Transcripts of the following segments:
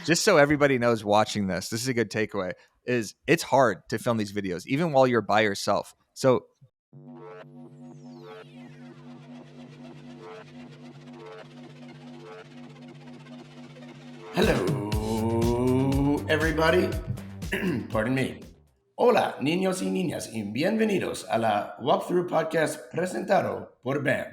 just so everybody knows watching this is a good takeaway, is it's hard to film these videos, even while you're by yourself. So Hello, everybody. Pardon me. Hola, niños y niñas, y bienvenidos a la Walkthrough Podcast presentado por BAM.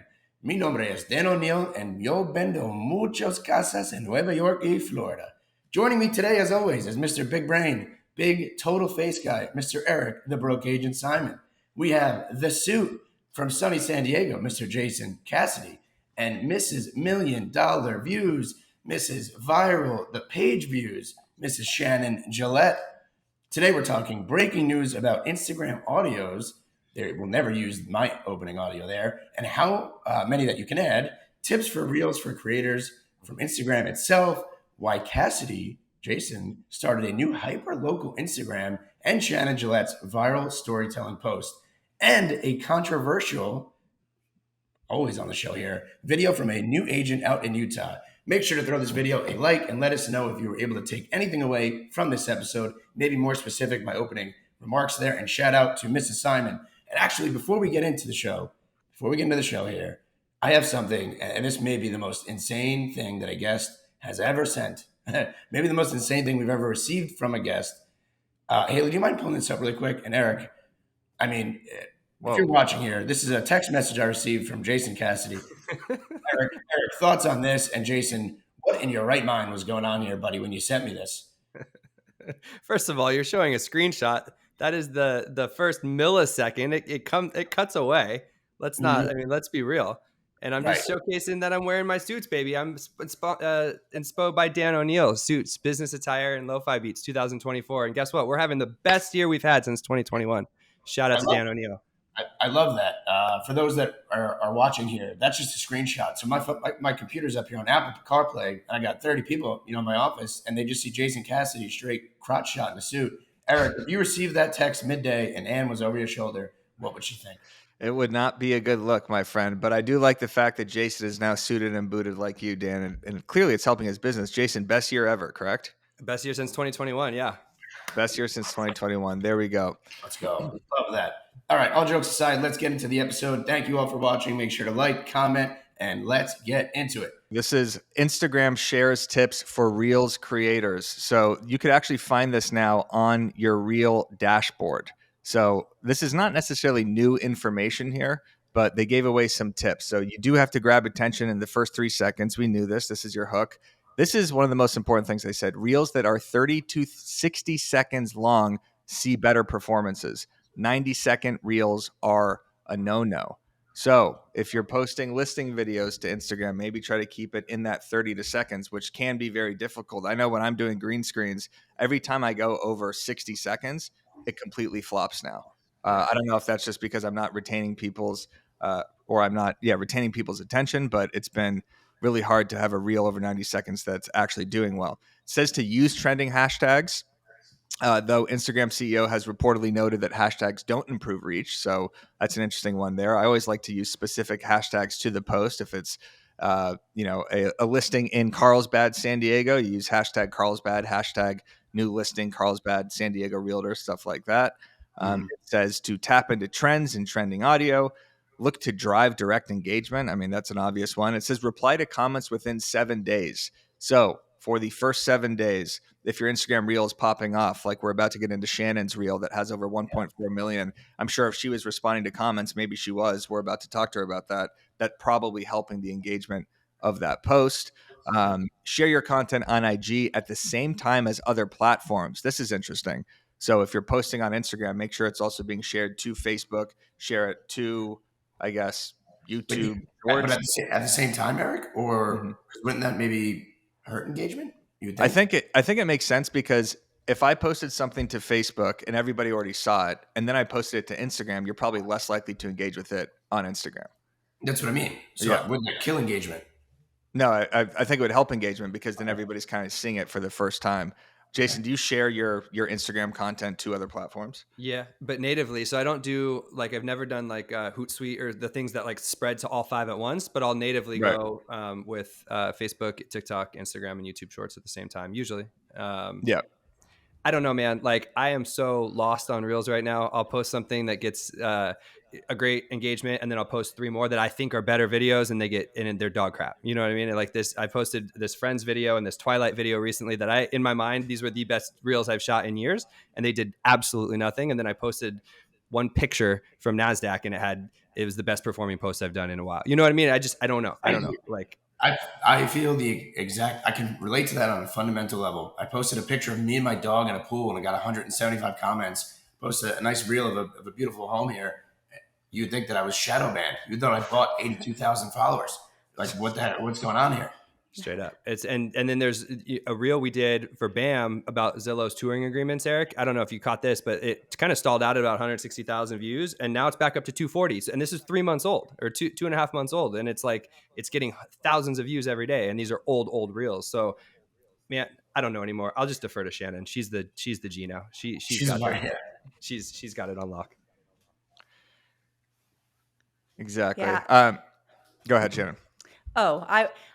Mi nombre es Dan O'Neill, and yo vendo muchas casas en Nueva York y Florida. Joining me today, as always, is Mr. Big Brain, big total face guy, Mr. Eric, the broke agent Simon. We have the suit from sunny San Diego, Mr. Jason Cassidy, and Mrs. Million Dollar Views, Mrs. Viral, the page views, Mrs. Shannon Gillette. Today we're talking breaking news about Instagram audios. We'll never use my opening audio there, and how many that you can add, tips for Reels for creators from Instagram itself, why Cassidy, Jason, started a new hyper-local Instagram, and Shannon Gillette's viral storytelling post, and a controversial, always on the show here, video from a new agent out in Utah. Make sure to throw this video a like and let us know if you were able to take anything away from this episode, maybe more specific, my opening remarks there, and shout out to Mrs. Simon. And actually, before we get into the show here, I have something, and this may be the most insane thing that a guest has ever sent. Maybe the most insane thing we've ever received from a guest. Haley, do you mind pulling this up really quick? And Eric, I mean, if you're watching here, this is a text message I received from Jason Cassidy. Eric, thoughts on this? And Jason, what in your right mind was going on here, buddy, when you sent me this? First of all, you're showing a screenshot. That is the first millisecond. It cuts away. Let's not. I mean, let's be real. And I'm just showcasing that I'm wearing my suits, baby. I'm inspo by Dan O'Neill. Suits, business attire, and lo-fi beats 2024. And guess what? We're having the best year we've had since 2021. Shout out to Dan O'Neill. I love that. For those that are watching here, that's just a screenshot. So my computer's up here on Apple CarPlay, and I got 30 people, in my office, and they just see Jason Cassidy straight crotch shot in a suit. Eric, if you received that text midday and Ann was over your shoulder, what would she think? it would not be a good look, my friend. But I do like the fact that Jason is now suited and booted like you, Dan, and clearly it's helping his business. Jason, best year ever, correct? Best year since 2021, yeah. Best year since 2021. There we go. Let's go. Love that. All right, all jokes aside, let's get into the episode. Thank you all for watching. Make sure to like, comment, and let's get into it. This is Instagram shares tips for Reels creators. So you could actually find this now on your Reel dashboard. So this is not necessarily new information here, but they gave away some tips. So you do have to grab attention in the first 3 seconds. We knew this. This is your hook. This is one of the most important things they said. Reels that are 30 to 60 seconds long see better performances. 90-second reels are a no-no. So if you're posting listing videos to Instagram, maybe try to keep it in that 30 to seconds, which can be very difficult. I know when I'm doing green screens, every time I go over 60 seconds, it completely flops now. I don't know if that's just because I'm not retaining people's retaining people's attention, but it's been really hard to have a reel over 90 seconds that's actually doing well. It says to use trending hashtags. Though Instagram CEO has reportedly noted that hashtags don't improve reach. So that's an interesting one there. I always like to use specific hashtags to the post. If it's, a listing in Carlsbad, San Diego, you use hashtag Carlsbad, hashtag new listing, Carlsbad, San Diego Realtor, stuff like that. It says to tap into trends in trending audio, look to drive direct engagement. I mean, that's an obvious one. It says reply to comments within 7 days. So for the first 7 days, if your Instagram reel is popping off, like we're about to get into Shannon's reel that has over 1.4 million, I'm sure if she was responding to comments, maybe she was. We're about to talk to her about that. That probably helping the engagement of that post. Share your content on IG at the same time as other platforms. This is interesting. So if you're posting on Instagram, make sure it's also being shared to Facebook. Share it to, I guess, YouTube. But at the same time, Eric? Or wouldn't that maybe hurt engagement? I think it makes sense because if I posted something to Facebook and everybody already saw it, and then I posted it to Instagram, you're probably less likely to engage with it on Instagram. That's what I mean. So wouldn't that kill engagement? No, I think it would help engagement because then everybody's kind of seeing it for the first time. Jason, do you share your Instagram content to other platforms? Yeah, but natively. So I don't do I've never done Hootsuite or the things that spread to all 5 at once, but I'll natively go with Facebook, TikTok, Instagram, and YouTube Shorts at the same time, usually. Yeah. I don't know, man. Like, I am so lost on Reels right now. I'll post something that gets a great engagement, and then I'll post 3 more that I think are better videos, and they're dog crap. You know what I mean? And like this, I posted this Friends video and this Twilight video recently that in my mind, these were the best Reels I've shot in years, and they did absolutely nothing. And then I posted one picture from NASDAQ, and it was the best performing post I've done in a while. You know what I mean? I don't know. I don't know. Like, I feel the exact. I can relate to that on a fundamental level. I posted a picture of me and my dog in a pool, and I got 175 comments. Posted a nice reel of a beautiful home here. You'd think that I was shadow banned. You thought I bought 82,000 followers. Like, what the heck? What's going on here? straight up. It's and then there's a reel we did for BAM about Zillow's touring agreements, Eric. I don't know if you caught this, but it kind of stalled out at about 160,000 views, and now it's back up to 240. And this is 3 months old, or 2.5 months old, and it's like it's getting thousands of views every day, and these are old reels. So, man, I don't know anymore. I'll just defer to Shannon. She's the G now. She's got right here. she's got it on lock. Exactly. Yeah. Go ahead, Shannon. Oh,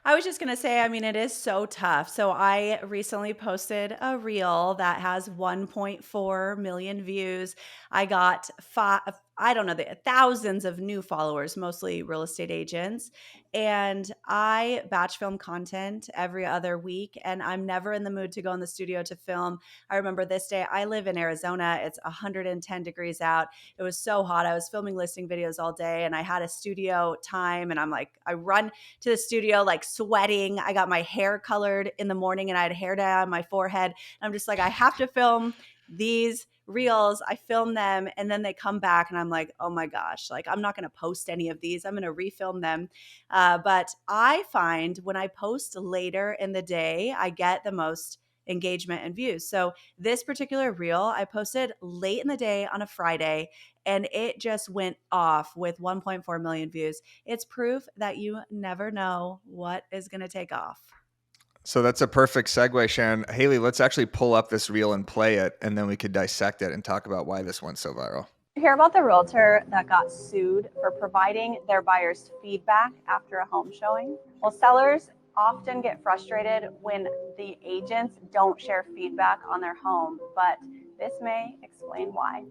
I was just going to say, I mean, it is so tough. So I recently posted a reel that has 1.4 million views. I got I don't know, thousands of new followers, mostly real estate agents. And I batch film content every other week, and I'm never in the mood to go in the studio to film. I remember this day, I live in Arizona. It's 110 degrees out. It was so hot. I was filming listing videos all day, and I had a studio time, and I'm like, I run to the studio like sweating. I got my hair colored in the morning, and I had hair dye on my forehead. And I'm just like, I have to film these reels. I film them, and then they come back, and I'm like, oh my gosh, like I'm not going to post any of these. I'm going to refilm them. But I find when I post later in the day, I get the most engagement and views. So this particular reel I posted late in the day on a Friday, and it just went off with 1.4 million views. It's proof that you never know what is going to take off. So that's a perfect segue, Sharon. Haley, let's actually pull up this reel and play it, and then we could dissect it and talk about why this went so viral. Hear about the realtor that got sued for providing their buyers feedback after a home showing? Well, sellers often get frustrated when the agents don't share feedback on their home, but this may explain why.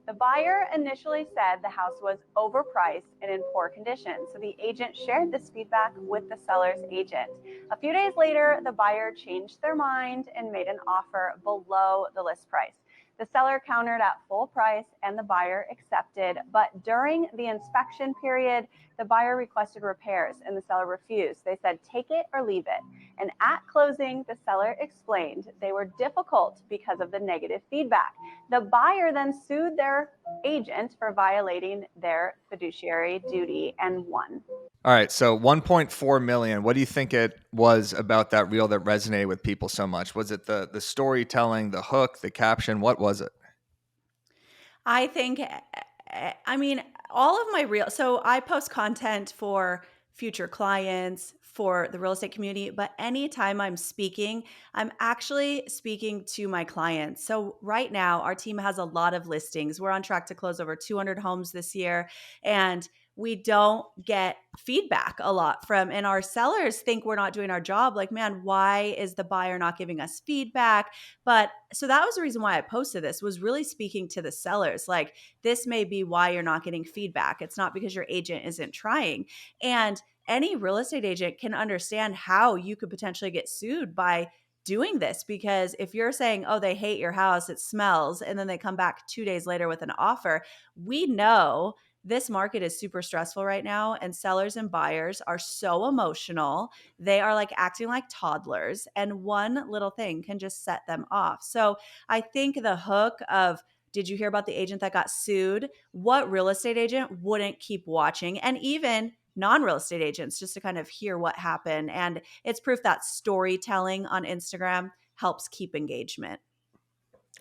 The buyer initially said the house was overpriced and in poor condition, so the agent shared this feedback with the seller's agent. A few days later, the buyer changed their mind and made an offer below the list price. The seller countered at full price and the buyer accepted, but during the inspection period, the buyer requested repairs and the seller refused. They said, take it or leave it. And at closing, the seller explained they were difficult because of the negative feedback. The buyer then sued their agent for violating their fiduciary duty and won. All right, so 1.4 million. What do you think it was about that reel that resonated with people so much? Was it the storytelling, the hook, the caption? What was it? I think, I mean, all of my real, so I post content for future clients, for the real estate community, but anytime I'm speaking, I'm actually speaking to my clients. So right now, our team has a lot of listings. We're on track to close over 200 homes this year, and we don't get feedback a lot from, and our sellers think we're not doing our job. Like, man, why is the buyer not giving us feedback? But so that was the reason why I posted this, was really speaking to the sellers. Like, this may be why you're not getting feedback. It's not because your agent isn't trying. And any real estate agent can understand how you could potentially get sued by doing this, because if you're saying, oh, they hate your house, it smells, and then they come back 2 days later with an offer, we know this market is super stressful right now, and sellers and buyers are so emotional. They are like acting like toddlers, and one little thing can just set them off. So I think the hook of, did you hear about the agent that got sued? What real estate agent wouldn't keep watching? And even non-real estate agents, just to kind of hear what happened. And it's proof that storytelling on Instagram helps keep engagement.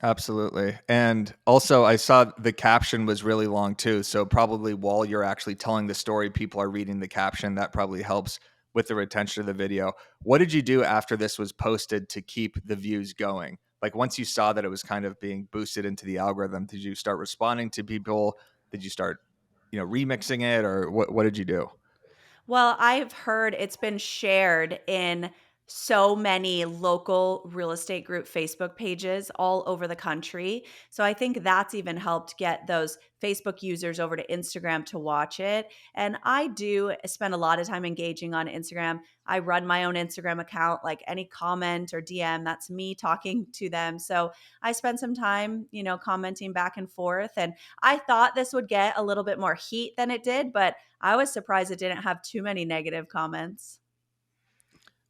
Absolutely. And also, I saw the caption was really long too. So probably while you're actually telling the story, people are reading the caption. That probably helps with the retention of the video. What did you do after this was posted to keep the views going? Like, once you saw that it was kind of being boosted into the algorithm, did you start responding to people? Did you start, remixing it, or what did you do? Well, I've heard it's been shared in so many local real estate group Facebook pages all over the country. So I think that's even helped get those Facebook users over to Instagram to watch it. And I do spend a lot of time engaging on Instagram. I run my own Instagram account, like any comment or DM, that's me talking to them. So I spend some time, commenting back and forth. And I thought this would get a little bit more heat than it did, but I was surprised it didn't have too many negative comments.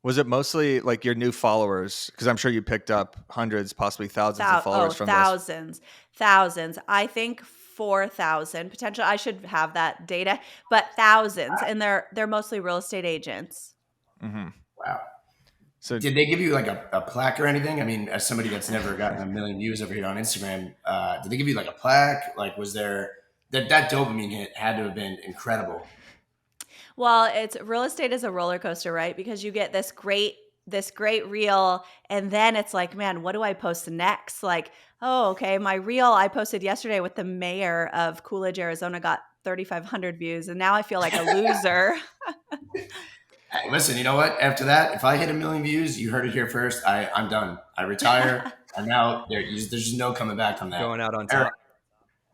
Was it mostly like your new followers? Because I'm sure you picked up hundreds, possibly thousands of followers from this. Thousands. I think 4,000 potentially. I should have that data, but thousands, and they're mostly real estate agents. Mm-hmm. Wow. So did they give you like a plaque or anything? I mean, as somebody that's never gotten a million views over here on Instagram, did they give you like a plaque? Like, was there that dopamine hit had to have been incredible? Well, it's real estate is a roller coaster, right? Because you get this great reel, and then it's like, man, what do I post next? Like, oh, okay, my reel I posted yesterday with the mayor of Coolidge, Arizona got 3,500 views, and now I feel like a loser. Hey, listen, you know what? After that, if I hit a million views, you heard it here first. I'm done. I retire. I'm out. There's just no coming back from that. Going out on Eric, top.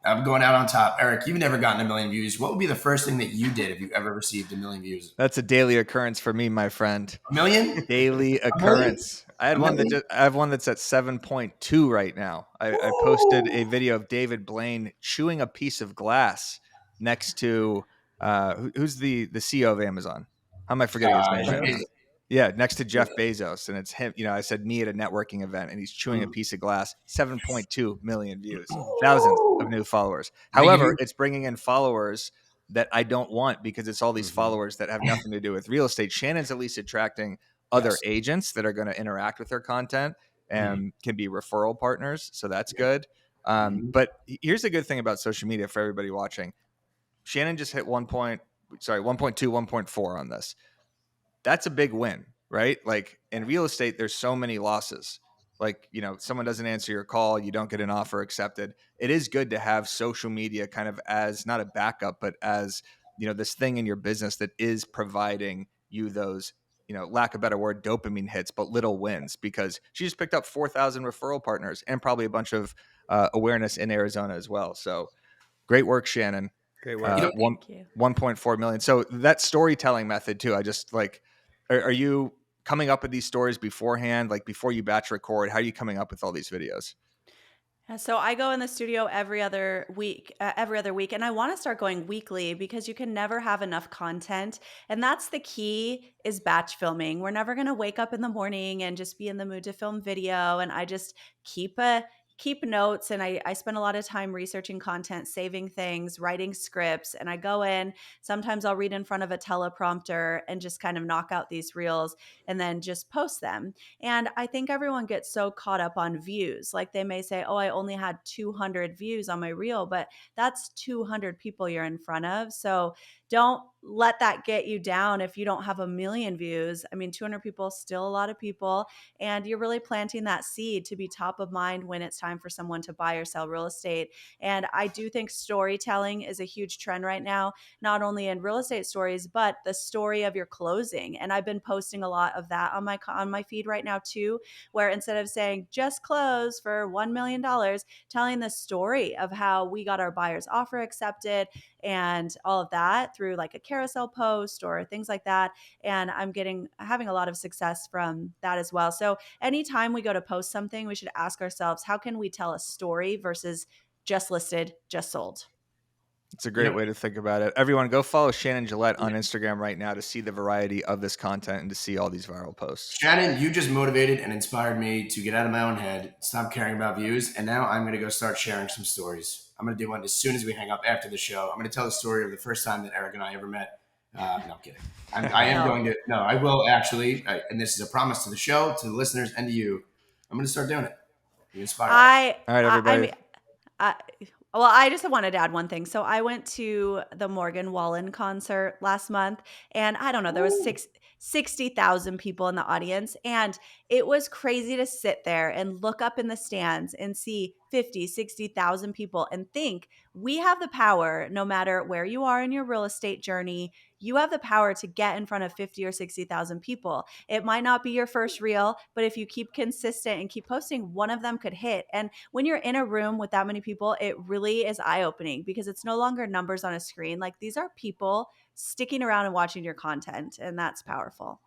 I'm going out on top. Eric, you've never gotten a million views. What would be the first thing that you did if you ever received a million views? That's a daily occurrence for me, my friend. A million? Daily occurrence. I have one that's at 7.2 right now. I posted a video of David Blaine chewing a piece of glass next to who's the CEO of Amazon? How am I forgetting his name right now? Yeah, next to Jeff Bezos, and it's him. I said me at a networking event, and he's chewing a piece of glass. 7.2 million views, thousands of new followers. However, it's bringing in followers that I don't want because it's all these followers that have nothing to do with real estate. Shannon's at least attracting other agents that are going to interact with her content and can be referral partners. So that's good. But here's the good thing about social media for everybody watching. Shannon just hit 1.2, 1.4 on this. That's a big win, right? Like in real estate, there's so many losses. Like, someone doesn't answer your call, you don't get an offer accepted. It is good to have social media kind of as not a backup, but as, this thing in your business that is providing you those, lack of a better word, dopamine hits, but little wins, because she just picked up 4,000 referral partners and probably a bunch of awareness in Arizona as well. So great work, Shannon. Great work. Thank you. 1.4 million. So that storytelling method too, I just like, are you coming up with these stories beforehand? Like before you batch record, how are you coming up with all these videos? So I go in the studio every other week, and I want to start going weekly because you can never have enough content. And that's the key, is batch filming. We're never going to wake up in the morning and just be in the mood to film video. And I just keep notes, and I spend a lot of time researching content, saving things, writing scripts, and I go in. Sometimes I'll read in front of a teleprompter and just kind of knock out these reels and then just post them. And I think everyone gets so caught up on views. Like they may say, oh, I only had 200 views on my reel, but that's 200 people you're in front of. So don't let that get you down if you don't have a million views. I mean, 200 people is still a lot of people, and you're really planting that seed to be top of mind when it's time for someone to buy or sell real estate. And I do think storytelling is a huge trend right now, not only in real estate stories, but the story of your closing. And I've been posting a lot of that on my feed right now too, where instead of saying just close for $1 million, telling the story of how we got our buyer's offer accepted and all of that through like a carousel post or things like that. And I'm having a lot of success from that as well. So anytime we go to post something, we should ask ourselves, how can we tell a story versus just listed, just sold? It's a great way to think about it. Everyone, go follow Shannon Gillette on Instagram right now to see the variety of this content and to see all these viral posts. Shannon, you just motivated and inspired me to get out of my own head, stop caring about views, and now I'm going to go start sharing some stories. I'm going to do one as soon as we hang up after the show. I'm going to tell the story of the first time that Eric and I ever met. No, I'm kidding. I will actually, and this is a promise to the show, to the listeners, and to you. I'm going to start doing it. You inspire me. All right, everybody. Well, I just wanted to add one thing. So I went to the Morgan Wallen concert last month, and I don't know, there was 60,000 people in the audience, and It was crazy to sit there and look up in the stands and see 50, 60,000 people and think we have the power, no matter where you are in your real estate journey, you have the power to get in front of 50 or 60,000 people. It might not be your first reel, but if you keep consistent and keep posting, one of them could hit. And when you're in a room with that many people, it really is eye-opening because it's no longer numbers on a screen. Like, these are people sticking around and watching your content, and that's powerful.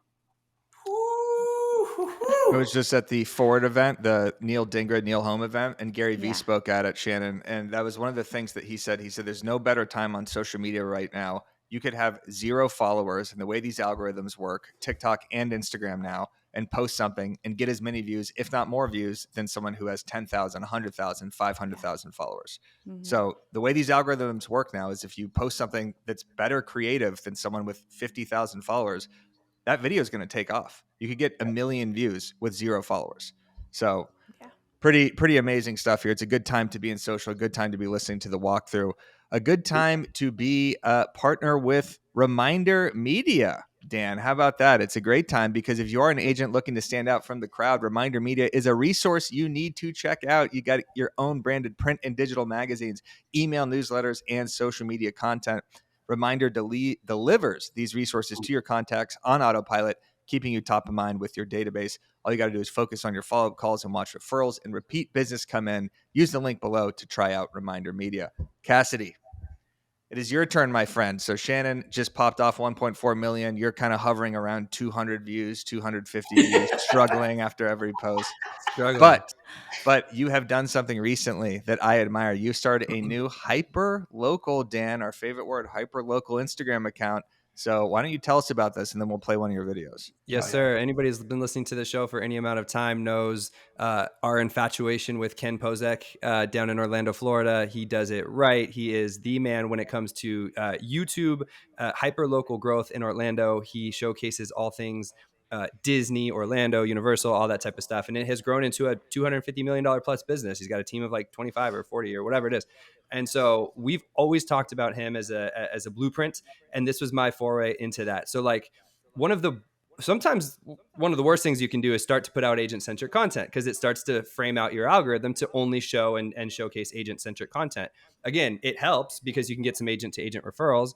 I was just at the Forward event, the Neil Dingra, Neil Home event, and Gary Vee Yeah. spoke at it, Shannon. And that was one of the things that he said. He said, there's no better time on social media right now. You could have 0 followers, and the way these algorithms work, TikTok and Instagram now, and post something and get as many views, if not more views, than someone who has 10,000, 100,000, 500,000 followers. Mm-hmm. So the way these algorithms work now is if you post something that's better creative than someone with 50,000 followers, that video is going to take off. You could get 1 million views with 0 followers. So Yeah. pretty amazing stuff here. It's a good time to be in social, a good time to be listening to the walkthrough, a good time to be a partner with Reminder Media. Dan, how about that? It's a great time because if you are an agent looking to stand out from the crowd, Reminder Media is a resource you need to check out. You got your own branded print and digital magazines, email newsletters, and social media content. Reminder delivers these resources to your contacts on autopilot, keeping you top of mind with your database. All you got to do is focus on your follow-up calls and watch referrals and repeat business come in. Use the link below to try out Reminder Media. Cassidy, it is your turn, my friend. So Shannon just popped off 1.4 million. You're kind of hovering around 200 views, 250 views, struggling after every post. Struggling. But you have done something recently that I admire. You started a new hyper local, Dan, our favorite word, hyper local Instagram account. So why don't you tell us about this, and then we'll play one of your videos. Yes, sir. Anybody who's been listening to the show for any amount of time knows our infatuation with Ken Pozek down in Orlando, Florida. He does it right. He is the man when it comes to YouTube hyper local growth in Orlando. He showcases all things Disney, Orlando, Universal, all that type of stuff. And it has grown into a $250 million plus business. He's got a team of like 25 or 40 or whatever it is. And so we've always talked about him as a blueprint. And this was my foray into that. So like sometimes one of the worst things you can do is start to put out agent-centric content because it starts to frame out your algorithm to only show and showcase agent-centric content. Again, it helps because you can get some agent-to-agent referrals,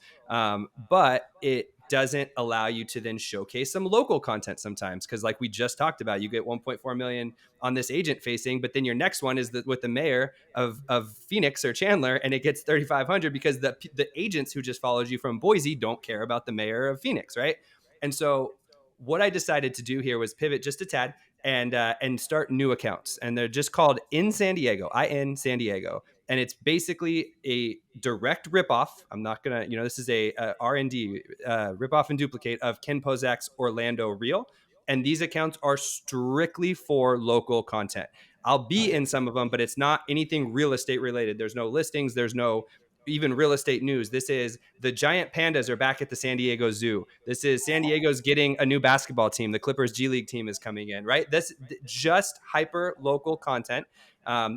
but it doesn't allow you to then showcase some local content sometimes because like we just talked about, you get 1.4 million on this agent facing, but then your next one is with the mayor of Phoenix or Chandler and it gets 3,500 because the agents who just followed you from Boise don't care about the mayor of Phoenix, right? And so what I decided to do here was pivot just a tad and start new accounts. And they're just called In San Diego, IN San Diego. And it's basically a direct ripoff. I'm not going to, this is a R&D, ripoff and duplicate of Ken Pozek's Orlando Reel. And these accounts are strictly for local content. I'll be in some of them, but it's not anything real estate related. There's no listings. There's no even real estate news. This is the giant pandas are back at the San Diego Zoo. This is San Diego's getting a new basketball team. The Clippers G League team is coming in, right? This just hyper local content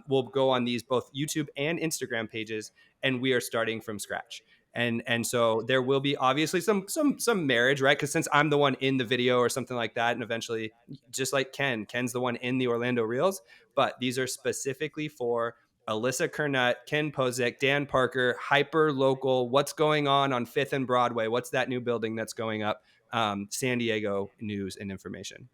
will go on these both YouTube and Instagram pages, and we are starting from scratch. And so there will be obviously some marriage, right? Because since I'm the one in the video or something like that, and eventually, just like Ken's the one in the Orlando Reels, but these are specifically for Alyssa Kernut, Ken Pozek, Dan Parker, hyper local. What's going on 5th and Broadway? What's that new building that's going up? San Diego news and information.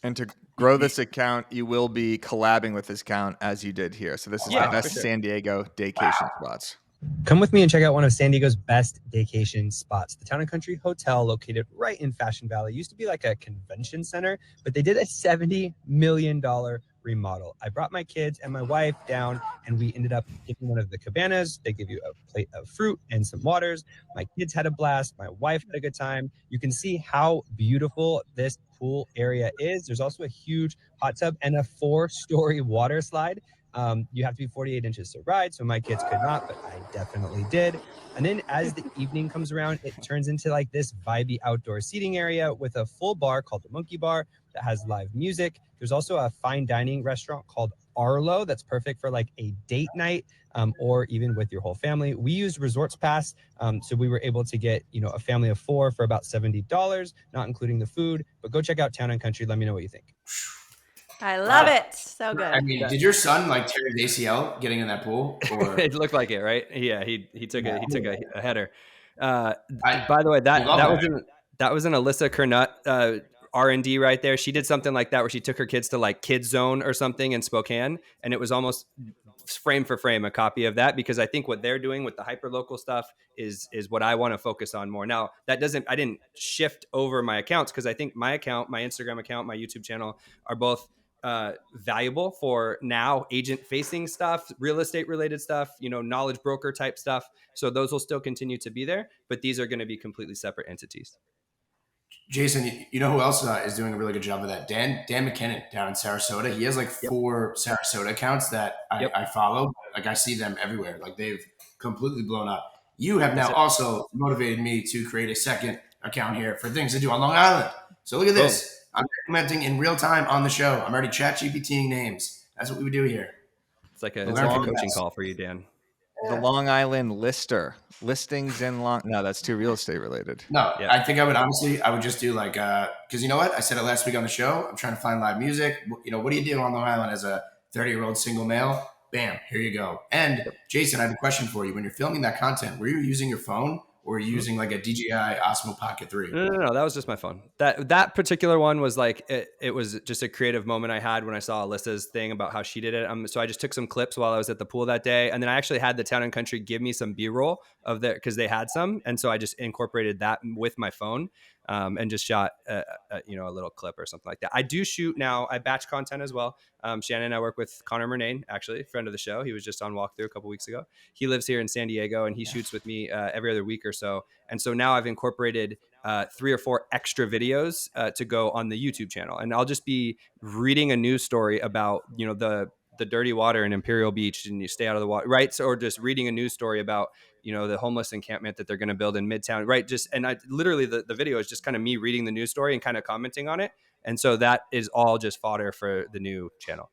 And to grow this account, you will be collabing with this account as you did here. So this is the best San Diego daycation spots. Come with me and check out one of San Diego's best vacation spots. The Town & Country Hotel, located right in Fashion Valley, used to be like a convention center, but they did a $70 million remodel. I brought my kids and my wife down, and we ended up getting one of the cabanas. They give you a plate of fruit and some waters. My kids had a blast. My wife had a good time. You can see how beautiful this pool area is. There's also a huge hot tub and a 4-story water slide. You have to be 48 inches to ride, so my kids could not, but I definitely did. And then as the evening comes around, it turns into like this vibey outdoor seating area with a full bar called the Monkey Bar that has live music. There's also a fine dining restaurant called Arlo that's perfect for like a date night or even with your whole family. We used Resorts Pass, so we were able to get a family of 4 for about $70, not including the food. But go check out Town & Country. Let me know what you think. I love Wow. it. So good. I mean, did your son like tear his ACL getting in that pool? Or It looked like it, right? Yeah, he took a header. I By the way, we love that. that was an Alyssa Kernut R&D right there. She did something like that where she took her kids to like Kids Zone or something in Spokane, and it was almost frame for frame a copy of that, because I think what they're doing with the hyper local stuff is what I want to focus on more. Now, that doesn't I didn't shift over my accounts, because I think my account, my Instagram account, my YouTube channel are both valuable for now agent facing stuff, real estate related stuff, knowledge broker type stuff. So those will still continue to be there, but these are going to be completely separate entities. Jason, you know who else is doing a really good job of that? Dan McKinnon down in Sarasota. He has like Yep. 4 Sarasota accounts that Yep. I follow. Like I see them everywhere. Like they've completely blown up. You have That's now it. also motivated me to create a second account here for things to do on Long Island. So look at this. I'm commenting in real time on the show. I'm already chat GPTing names. That's what we do here. It's like a Learn from the coaching best. call for you, Dan. The Long Island Lister. Listings in Long. No, that's too real estate related. No, Yeah. I think I would just do like, because you know what? I said it last week on the show. I'm trying to find live music. What do you do on Long Island as a 30-year-old single male? Bam, here you go. And Jason, I have a question for you. When you're filming that content, were you using your phone or were you using like a DJI Osmo Pocket 3? No, that was just my phone. That particular one was like it was just a creative moment I had when I saw Alyssa's thing about how she did it. So I just took some clips while I was at the pool that day, and then I actually had the Town and Country give me some B-roll of their, because they had some, and so I just incorporated that with my phone. And just shot a little clip or something like that. I do shoot now. I batch content as well. Shannon and I work with Connor Murnane, actually, friend of the show. He was just on Walkthrough a couple weeks ago. He lives here in San Diego, and he shoots with me every other week or so. And so now I've incorporated 3 or 4 extra videos to go on the YouTube channel. And I'll just be reading a news story about, the dirty water in Imperial Beach, and you stay out of the water, right? So, or just reading a news story about, the homeless encampment that they're going to build in Midtown, right? And I literally, the video is just kind of me reading the news story and kind of commenting on it. And so that is all just fodder for the new channel.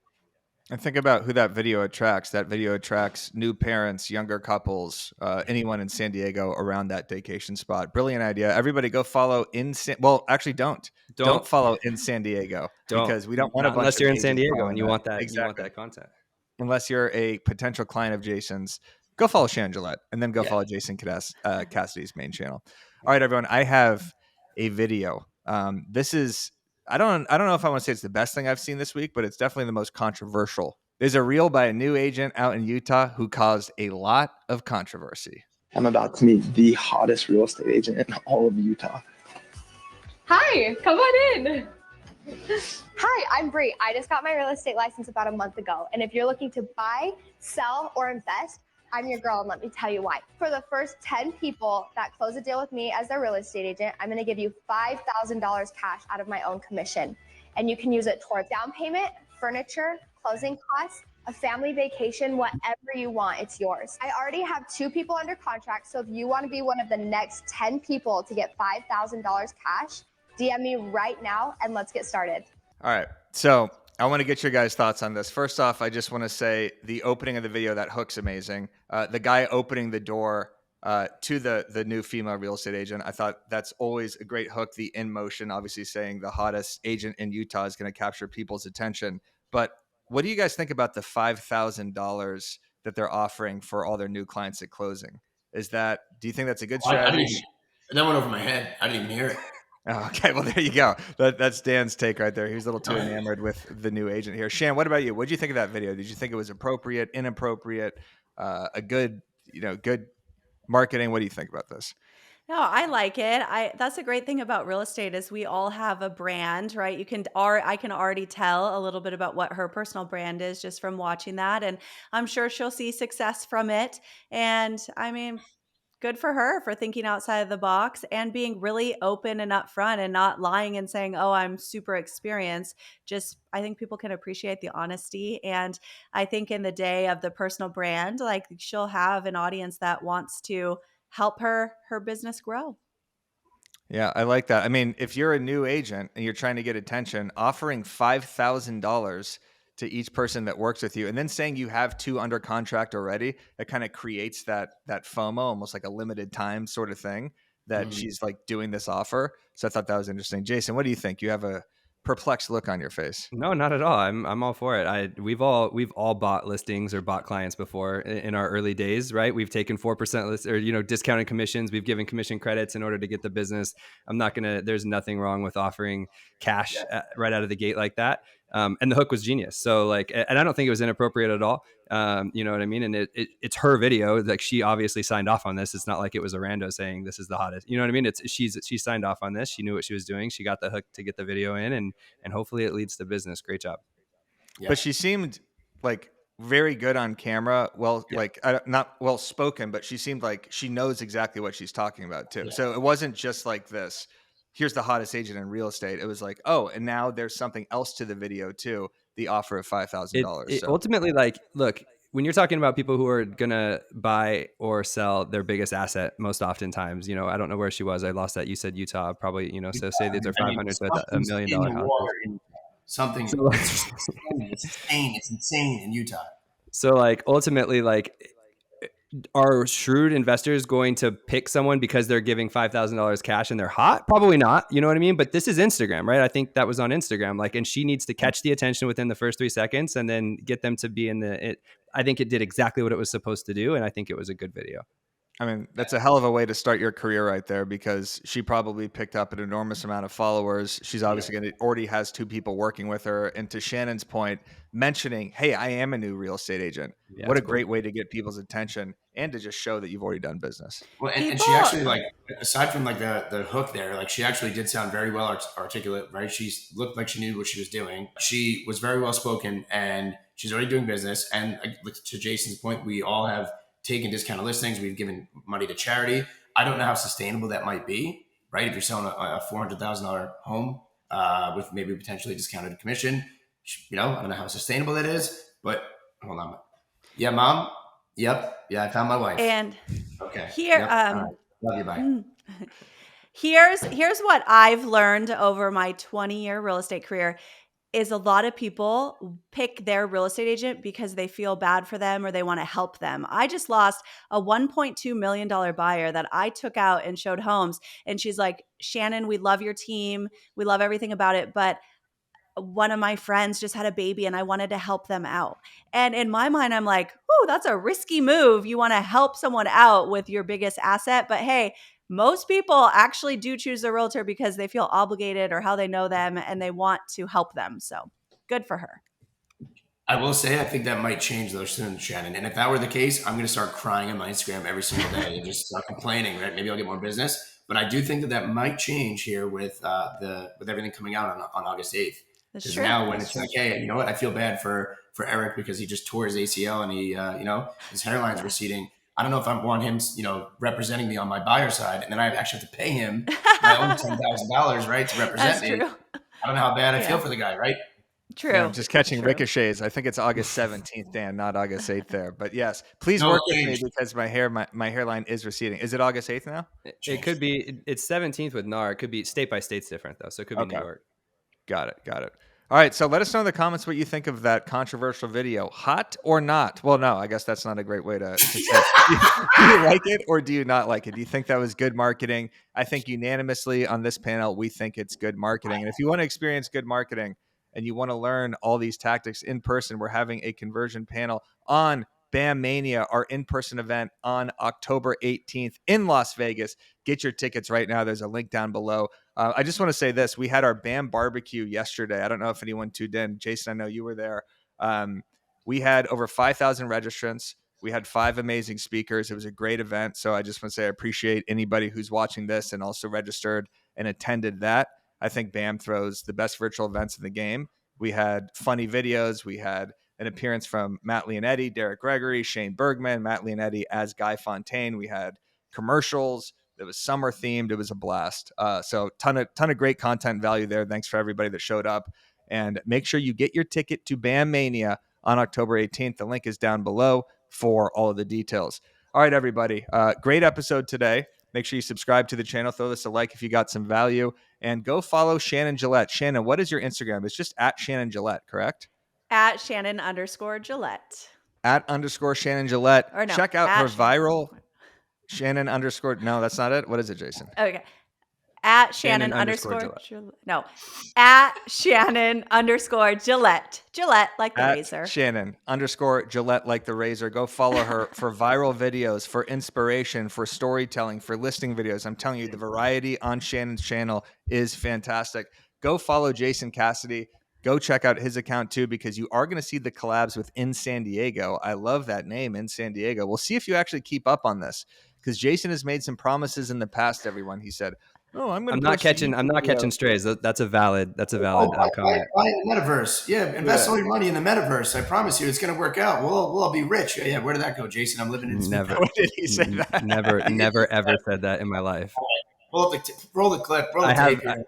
And think about who that video attracts. That video attracts new parents, younger couples, anyone in San Diego around that vacation spot. Brilliant idea. Everybody go follow actually don't follow in San Diego, because we don't want a bunch unless of you're in San agents Diego following and you that. want that, Exactly. you want that content. Unless you're a potential client of Jason's, go follow Shannon Gillette, and then go follow Jason Cassidy's main channel. All right, everyone, I have a video. This is, I don't know if I want to say it's the best thing I've seen this week, but it's definitely the most controversial. There's a reel by a new agent out in Utah who caused a lot of controversy. I'm about to meet the hottest real estate agent in all of Utah. Hi, come on in. Hi, I'm Bree. I just got my real estate license about a month ago. And if you're looking to buy, sell, or invest, I'm your girl, and let me tell you why. For the first 10 people that close a deal with me as their real estate agent, I'm going to give you $5,000 cash out of my own commission. And you can use it towards down payment, furniture, closing costs, a family vacation, whatever you want, it's yours. I already have 2 people under contract, so if you want to be one of the next 10 people to get $5,000 cash, DM me right now and let's get started. All right. So I want to get your guys' thoughts on this. First off, I just want to say the opening of the video, that hook's amazing. The guy opening the door to the new female real estate agent, I thought that's always a great hook. The in motion, obviously saying the hottest agent in Utah is going to capture people's attention. But what do you guys think about the $5,000 that they're offering for all their new clients at closing? Do you think that's a good strategy? That went over my head. I didn't even hear it. Oh, okay, well, there you go. That's Dan's take right there. He's a little too enamored with the new agent here. Shan, what about you? What did you think of that video? Did you think it was appropriate, inappropriate, a good marketing? What do you think about this? No, I like it. That's a great thing about real estate is we all have a brand, right? I can already tell a little bit about what her personal brand is just from watching that, and I'm sure she'll see success from it. And I mean, good for her for thinking outside of the box and being really open and upfront and not lying and saying, "Oh, I'm super experienced." I think people can appreciate the honesty, and I think in the day of the personal brand, like she'll have an audience that wants to help her business grow. Yeah, I like that. I mean, if you're a new agent and you're trying to get attention, offering $5,000 to each person that works with you, and then saying you have 2 under contract already, that kind of creates that FOMO, almost like a limited time sort of thing that she's like doing this offer. So I thought that was interesting. Jason, what do you think? You have a perplexed look on your face. No, not at all. I'm all for it. We've all bought listings or bought clients before in our early days, right? We've taken 4% list or discounted commissions. We've given commission credits in order to get the business. There's nothing wrong with offering cash right out of the gate like that. And the hook was genius. So and I don't think it was inappropriate at all. You know what I mean? And it's her video. Like, she obviously signed off on this. It's not like it was a rando saying this is the hottest. You know what I mean? She signed off on this. She knew what she was doing. She got the hook to get the video in, and hopefully it leads to business. Great job. Yeah. But she seemed like very good on camera. Well, like not well spoken, but she seemed like she knows exactly what she's talking about too. Yeah. So it wasn't just like this. Here's the hottest agent in real estate. It was like, oh, and now there's something else to the video too. The offer of $5,000. So Ultimately, like, look, when you're talking about people who are gonna buy or sell their biggest asset, most oftentimes, I don't know where she was. I lost that. You said Utah, probably. So say these are 500 to $1 million houses. Something. So, it's just insane. It's insane. It's insane in Utah. So, like, ultimately, like, are shrewd investors going to pick someone because they're giving $5,000 cash and they're hot? Probably not. You know what I mean? But this is Instagram, right? I think that was on Instagram. Like, and she needs to catch the attention within the first 3 seconds and then get them to be in I think it did exactly what it was supposed to do. And I think it was a good video. I mean, that's a hell of a way to start your career right there, because she probably picked up an enormous amount of followers. She's obviously already has 2 people working with her. And to Shannon's point, mentioning, hey, I am a new real estate agent. Yeah, what a great way to get people's attention and to just show that you've already done business. Well, and she actually, like, aside from like the hook there, like, she actually did sound very well articulate, right? She looked like she knew what she was doing. She was very well spoken, and she's already doing business. And to Jason's point, we all have taken discounted listings. We've given money to charity. I don't know how sustainable that might be, right? If you're selling a $400,000 home with maybe potentially discounted commission, I don't know how sustainable that is. But hold on. Yeah, Mom. Yep. Yeah, I found my wife. And okay. Here, yep. Right. Love you. Bye. Here's what I've learned over my 20-year real estate career is a lot of people pick their real estate agent because they feel bad for them or they want to help them. I just lost a $1.2 million buyer that I took out and showed homes. And she's like, Shannon, we love your team. We love everything about it. But one of my friends just had a baby and I wanted to help them out. And in my mind, I'm like, oh, that's a risky move. You want to help someone out with your biggest asset. But hey, most people actually do choose a realtor because they feel obligated or how they know them and they want to help them. So good for her. I will say, I think that might change though soon, Shannon. And if that were the case, I'm going to start crying on my Instagram every single day and just start complaining, right? Maybe I'll get more business. But I do think that might change here with everything coming out on August 8th. Because now when it's like, hey, you know what? I feel bad for Eric because he just tore his ACL and he, his hairline's receding. I don't know if I want him, representing me on my buyer side, and then I actually have to pay him my own $10,000, right, to represent me. True. I don't know how bad I feel for the guy, right? True. Yeah, I'm just catching ricochets. I think it's August 17th, Dan, not August 8th there. But yes, please work with me because my hairline is receding. Is it August 8th now? It could be. It's 17th with NAR. It could be state by state's different though, so it could be New York. Got it. All right, so let us know in the comments what you think of that controversial video. Hot or not? Well, no, I guess that's not a great way to say it. Do you like it or do you not like it? Do you think that was good marketing? I think unanimously on this panel, we think it's good marketing. And if you want to experience good marketing and you want to learn all these tactics in person, we're having a conversion panel on BAM Mania, our in-person event on October 18th in Las Vegas. Get your tickets right now. There's a link down below. I just want to say this. We had our BAM barbecue yesterday. I don't know if anyone tuned in. Jason, I know you were there. We had over 5,000 registrants. We had 5 amazing speakers. It was a great event. So I just want to say I appreciate anybody who's watching this and also registered and attended that. I think BAM throws the best virtual events in the game. We had funny videos. We had an appearance from Matt Leonetti, Derek Gregory, Shane Bergman, Matt Leonetti as Guy Fontaine. We had commercials. It was summer themed. It was a blast. So ton of great content value there. Thanks for everybody that showed up. And make sure you get your ticket to BAM Mania on October 18th. The link is down below for all of the details. All right, everybody. Great episode today. Make sure you subscribe to the channel. Throw this a like if you got some value. And go follow Shannon Gillette. Shannon, what is your Instagram? It's just at Shannon Gillette, correct? At Shannon_Gillette. At _Shannon Gillette. Or no, check out her viral Shannon _ no, that's not it. What is it, Jason? Okay. at Shannon Shannon underscore underscore Gillette. no, at Shannon underscore Gillette. Gillette like the At razor. Shannon underscore Gillette like the razor. Go follow her for viral videos, for inspiration, for storytelling, for listing videos. I'm telling you, the variety on Shannon's channel is fantastic. Go follow Jason Cassidy. Go check out his account too, because you are going to see the collabs with In San Diego. I love that name, In San Diego. We'll see if you actually keep up on this, because Jason has made some promises in the past, everyone. He said, "Oh, I'm going to post a I'm YouTube not video." catching strays. That's a valid Oh, comment. buy the metaverse. Yeah, invest all your money in the metaverse. I promise you, it's going to work out. We'll all be rich. Yeah, where did that go, Jason? I'm living in Smith. Never, When did he say that? never ever said that in my life. Roll the clip. Roll the I tape. have.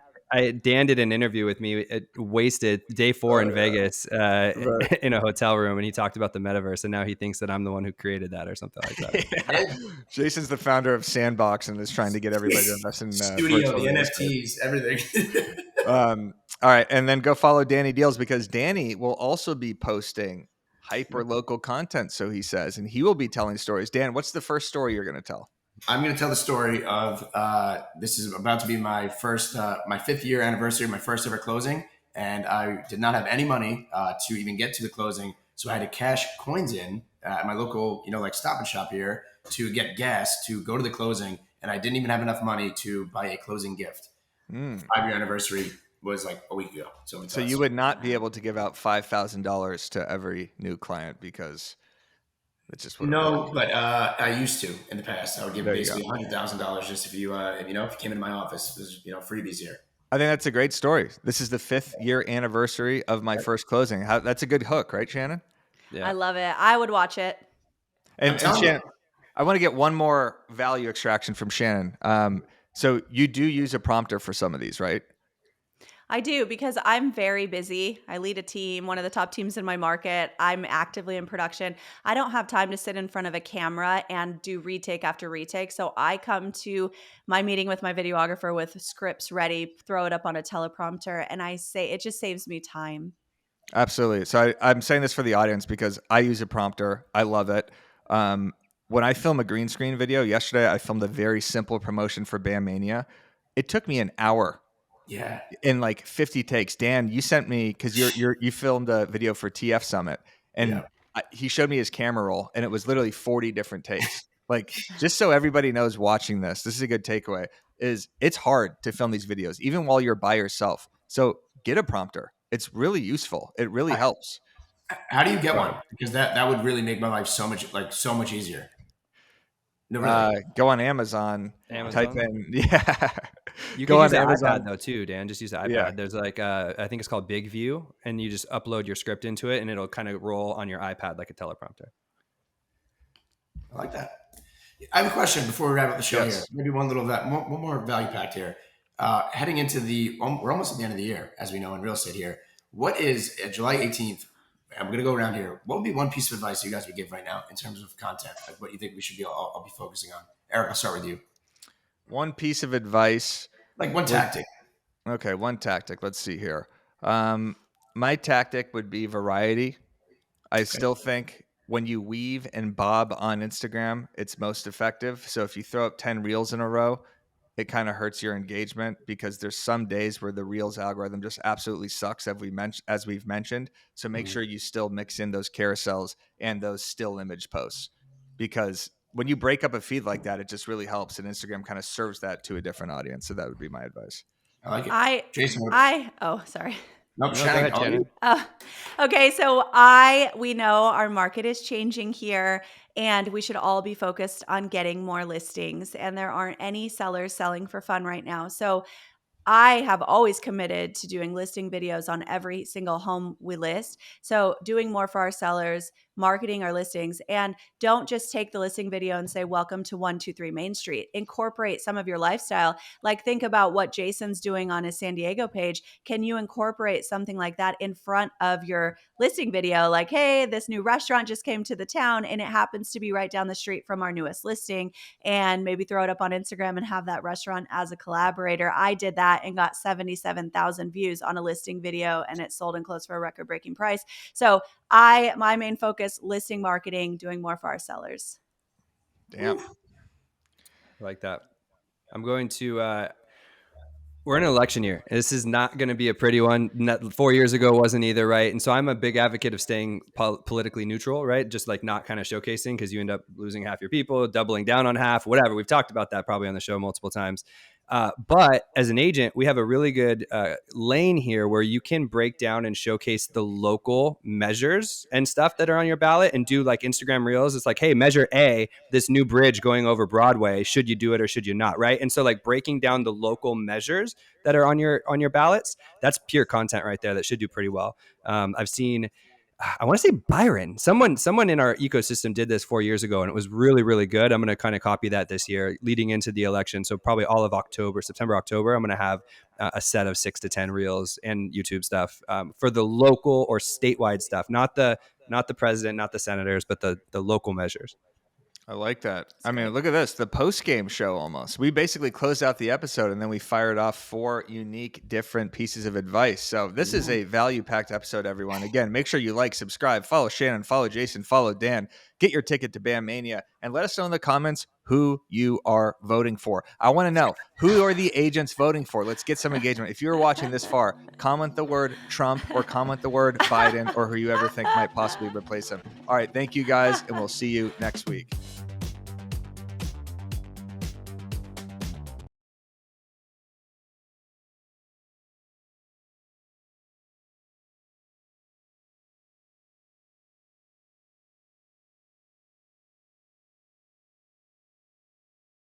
Dan did an interview with me. It wasted day 4 in Vegas Right. in a hotel room, and he talked about the metaverse, and now he thinks that I'm the one who created that or something like that. Yeah. Jason's the founder of Sandbox and is trying to get everybody to invest in Studio, virtual the real estate. NFTs, everything. All right, and then go follow Danny Deals, because Danny will also be posting hyper local content, so he says, and he will be telling stories. Dan, what's the first story you're going to tell? I'm going to tell the story of this is about to be my my 5th year anniversary, my first ever closing, and I did not have any money to even get to the closing, so I had to cash coins in at my local, like Stop and Shop here to get gas to go to the closing, and I didn't even have enough money to buy a closing gift. 5-year anniversary was like a week ago. So you would not be able to give out $5,000 to every new client because it just wouldn't work. No, but I used to in the past. I would give There you basically $100,000 just if you came into my office. There's freebies here. I think that's a great story. This is the 5th year anniversary of my first closing. That's a good hook, right, Shannon? Yeah. I love it. I would watch it. And telling Shannon, you. I want to get one more value extraction from Shannon. So you do use a prompter for some of these, right? I do, because I'm very busy. I lead a team, one of the top teams in my market. I'm actively in production. I don't have time to sit in front of a camera and do retake after retake. So I come to my meeting with my videographer with scripts ready, throw it up on a teleprompter, and I say it just saves me time. Absolutely. So I'm saying this for the audience because I use a prompter. I love it. When I film a green screen video, yesterday I filmed a very simple promotion for Bam Mania. It took me an hour Yeah. in like 50 takes. Dan, you sent me, because you filmed a video for TF Summit, and he showed me his camera roll, and it was literally 40 different takes. Like, just so everybody knows watching this is a good takeaway, is it's hard to film these videos, even while you're by yourself. So get a prompter. It's really useful. It really helps. How do you get one? Because that would really make my life so much easier. No, really. Go on Amazon. Type in You go can on use the Amazon. iPad though too, Dan. Just use the iPad. Yeah. There's like I think it's called Big View, and you just upload your script into it, and it'll kind of roll on your iPad like a teleprompter. I like that. I have a question before we wrap up the show Yes. here. Maybe one more value packed here. Heading into we're almost at the end of the year, as we know in real estate here. What is July 18th? I'm going to go around here. What would be one piece of advice you guys would give right now in terms of content? Like what you think we should be? I'll be focusing on. Eric, I'll start with you. One piece of advice. Like one tactic. Okay, one tactic. Let's see here. My tactic would be variety. I still think when you weave and bob on Instagram, it's most effective. So if you throw up 10 reels in a row, it kind of hurts your engagement, because there's some days where the reels algorithm just absolutely sucks, as we've mentioned. So make sure you still mix in those carousels and those still image posts, because when you break up a feed like that, it just really helps, and Instagram kind of serves that to a different audience. So that would be my advice. I like it. Jason, Sorry. No, Go Shannon. ahead, Shannon. Okay, so we know our market is changing here, and we should all be focused on getting more listings, and there aren't any sellers selling for fun right now. So I have always committed to doing listing videos on every single home we list. So doing more for our sellers, marketing our listings, and don't just take the listing video and say, welcome to 123 Main Street. Incorporate some of your lifestyle. Like, think about what Jason's doing on his San Diego page. Can you incorporate something like that in front of your listing video? Like, hey, this new restaurant just came to the town and it happens to be right down the street from our newest listing, and maybe throw it up on Instagram and have that restaurant as a collaborator. I did that and got 77,000 views on a listing video, and it sold and closed for a record-breaking price. So my main focus, listing marketing, doing more for our sellers. Damn. I like that. I'm going to We're in an election year. This is not going to be a pretty one. 4 years ago wasn't either, right? And so I'm a big advocate of staying politically neutral, right? Just like not kind of showcasing, because you end up losing half your people, doubling down on half, whatever. We've talked about that probably on the show multiple times. But as an agent, we have a really good lane here where you can break down and showcase the local measures and stuff that are on your ballot and do like Instagram reels. It's like, hey, measure A, this new bridge going over Broadway. Should you do it or should you not? Right. And so like breaking down the local measures that are on your ballots, that's pure content right there that should do pretty well. I've seen, I want to say Byron, someone in our ecosystem did this 4 years ago, and it was really, really good. I'm going to kind of copy that this year leading into the election. So probably all of September, October, I'm going to have a set of 6 to 10 reels and YouTube stuff for the local or statewide stuff, not the president, not the senators, but the local measures. I like that. I mean, look at this, the post-game show almost. We basically closed out the episode and then we fired off 4 unique different pieces of advice. So this is a value-packed episode, everyone. Again, make sure you like, subscribe, follow Shannon, follow Jason, follow Dan, get your ticket to Bam Mania, and let us know in the comments who you are voting for. I want to know, who are the agents voting for? Let's get some engagement. If you're watching this far, comment the word Trump or comment the word Biden or who you ever think might possibly replace him. All right, thank you guys, and we'll see you next week.